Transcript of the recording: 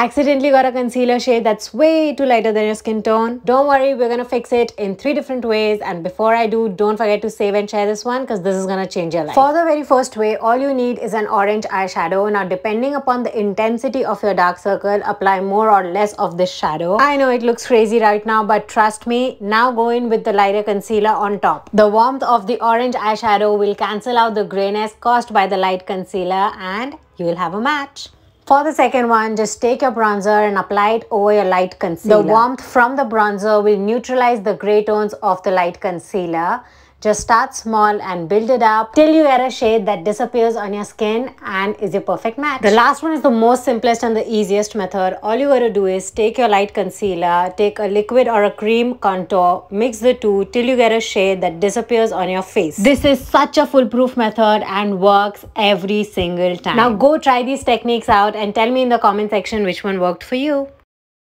Accidentally got a concealer shade that's way too lighter than your skin tone? Don't worry, we're gonna fix it in 3 different ways, and before I do, don't forget to save and share this one because this is gonna change your life. For the very first way, all you need is an orange eyeshadow. Now depending upon the intensity of your dark circle, apply more or less of this shadow. I know it looks crazy right now, but trust me, now go in with the lighter concealer on top. The warmth of the orange eyeshadow will cancel out the grayness caused by the light concealer and you will have a match. For the second one, just take your bronzer and apply it over your light concealer. The warmth from the bronzer will neutralize the gray tones of the light concealer. Just start small and build it up till you get a shade that disappears on your skin and is your perfect match. The last one is the most simplest and the easiest method. All you gotta do is take your light concealer, take a liquid or a cream contour, mix the two till you get a shade that disappears on your face. This is such a foolproof method and works every single time. Now go try these techniques out and tell me in the comment section which one worked for you.